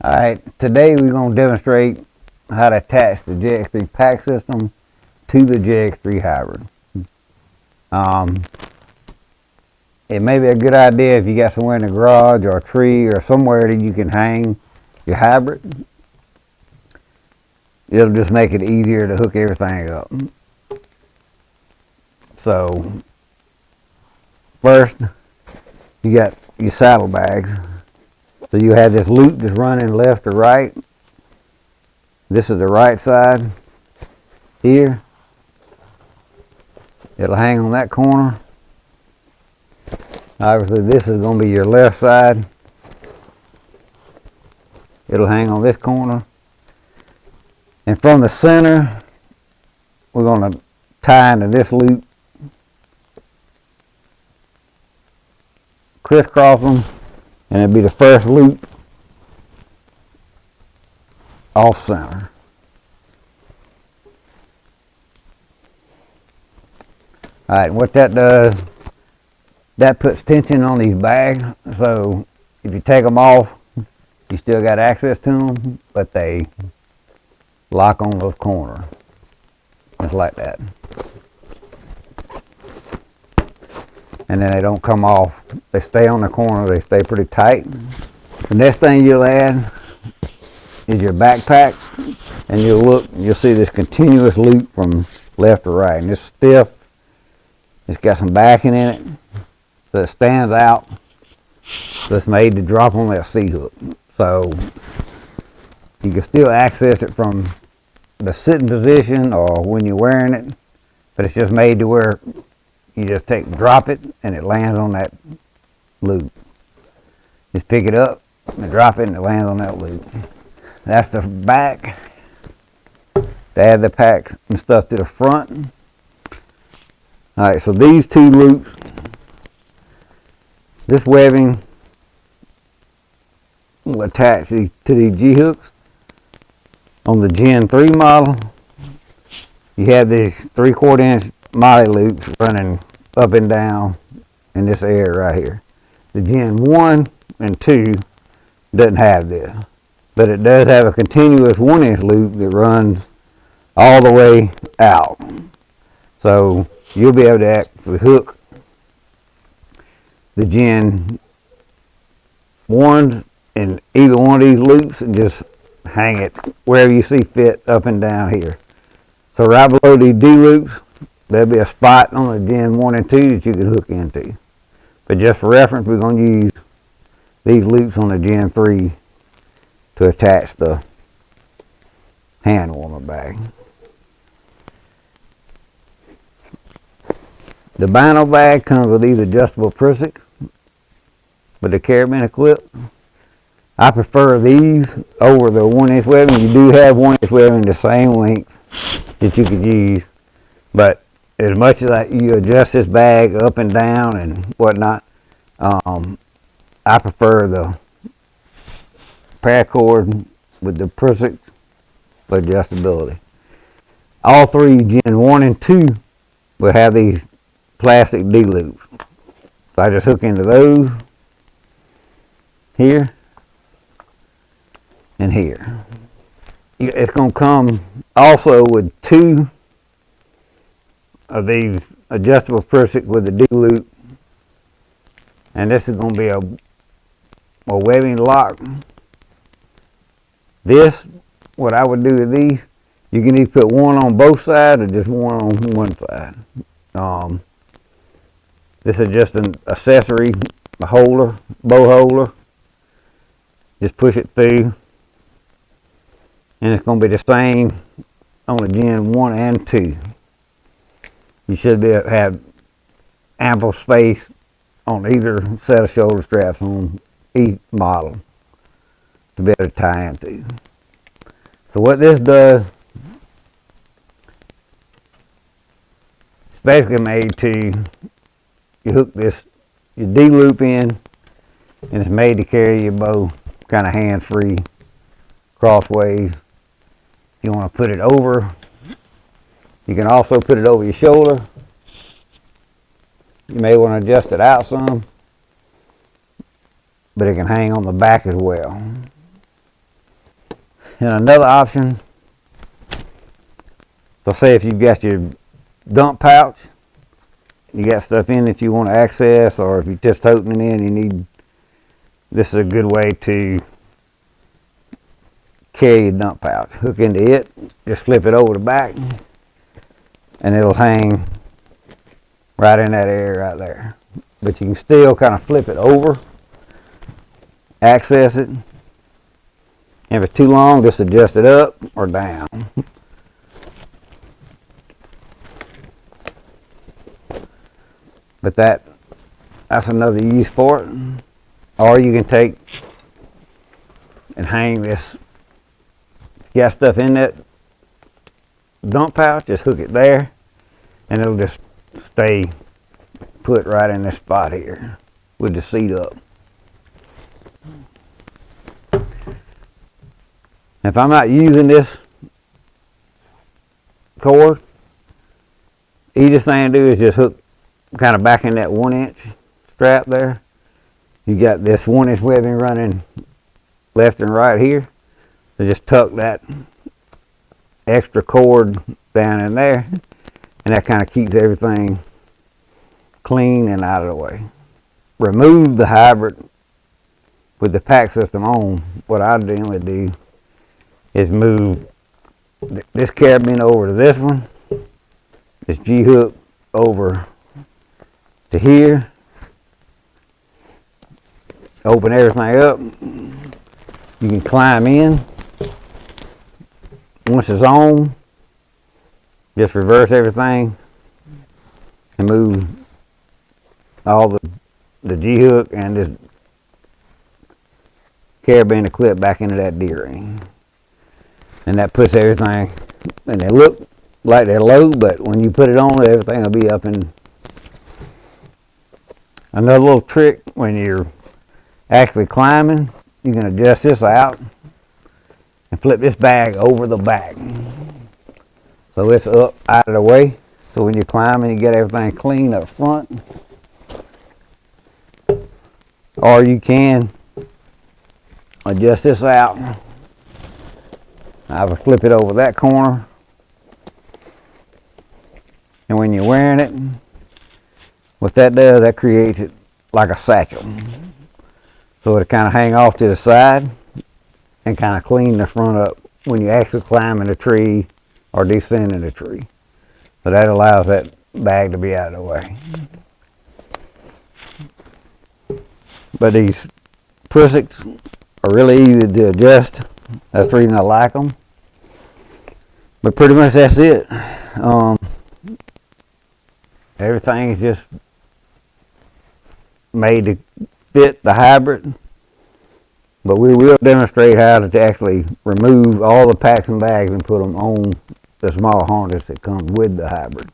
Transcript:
Alright, today we're going to demonstrate how to attach the JX3 pack system to the JX3 hybrid. It may be a good idea if you got somewhere in the garage or a tree or somewhere that you can hang your hybrid. It'll just make it easier to hook everything up. So, first, you got your saddlebags. So you have this loop that's running left or right. This is the right side here. It'll hang on that corner. Obviously this is going to be your left side. It'll hang on this corner. And from the center, we're going to tie into this loop. Crisscross them. And it'll be the first loop off center. Alright, what that does, that puts tension on these bags, so if you take them off, you still got access to them, but they lock on those corners, just like that. And then they don't come off. They stay on the corner. They stay pretty tight. The next thing you'll add is your backpack, and you'll see this continuous loop from left to right. And it's stiff. It's got some backing in it, so it stands out. So it's made to drop on that C-hook. So you can still access it from the sitting position or when you're wearing it, but it's just made to where you just drop it, and it lands on that loop. Just pick it up and drop it, and it lands on that loop. That's the back. To add the packs and stuff to the front. Alright, so these two loops, this webbing will attach to these G-hooks. On the Gen 3 model, you have these 3/4 inch molle loops running up and down in this area right here. The Gen 1 and 2 doesn't have this, but it does have a continuous 1-inch loop that runs all the way out. So you'll be able to actually hook the Gen 1s in either one of these loops and just hang it wherever you see fit up and down here. So right below these D loops, there'll be a spot on the Gen 1 and 2 that you can hook into. But just for reference, we're going to use these loops on the Gen 3 to attach the hand warmer bag. The vinyl bag comes with these adjustable prisms with the carabiner clip. I prefer these over the 1-inch webbing. You do have 1-inch webbing the same length that you could use, but as much as you adjust this bag up and down and whatnot, I prefer the paracord with the prism adjustability. All three Gen 1 and 2 will have these plastic D loops. So I just hook into those here and here. It's going to come also with 2 of these adjustable prisms with the D loop, and this is going to be a webbing lock. This, what I would do with these, you can either put one on both sides or just one on one side. This is just an accessory, a holder, bow holder. Just push it through, and it's going to be the same on the Gen 1 and 2. You should have ample space on either set of shoulder straps on each model to be able to tie into. So what this does, it's basically made to, you hook your D loop in, and it's made to carry your bow kind of hands-free, crossways. If you want to put it over, you can also put it over your shoulder. You may want to adjust it out some, but it can hang on the back as well. And another option, so say if you've got your dump pouch, you got stuff in that you want to access, or if you're just opening in, you need, this is a good way to carry your dump pouch. Hook into it, just flip it over the back, and it'll hang right in that area right there. But you can still kind of flip it over, access it. If it's too long, just adjust it up or down. But that's another use for it. Or you can take and hang this. If you got stuff in that dump pouch, just hook it there, and it'll just stay put right in this spot here with the seat up. If I'm not using this cord, easiest thing to do is just hook kind of back in that 1-inch strap there. You got this 1-inch webbing running left and right here. So just tuck that extra cord down in there, and that kind of keeps everything clean and out of the way. Remove the hybrid with the pack system on. What I generally do is move this carabiner over to this one, this G-hook over to here, open everything up. You can climb in. Once it's on, just reverse everything and move all the G-hook and this carabiner clip back into that D-ring. And that puts everything, and they look like they're low, but when you put it on, everything will be up. And another little trick, when you're actually climbing, you can adjust this out and flip this bag over the back, so it's up out of the way. So when you're climbing, you get everything clean up front. Or you can adjust this out. I would flip it over that corner, and when you're wearing it, what that does, that creates it like a satchel. So it'll kind of hang off to the side and kind of clean the front up when you actually climb in a tree or descending a tree. So that allows that bag to be out of the way. But these Prusicks are really easy to adjust. That's the reason I like them. But pretty much that's it. Everything is just made to fit the hybrid. But we will demonstrate how to actually remove all the packs and bags and put them on the small harness that comes with the hybrid.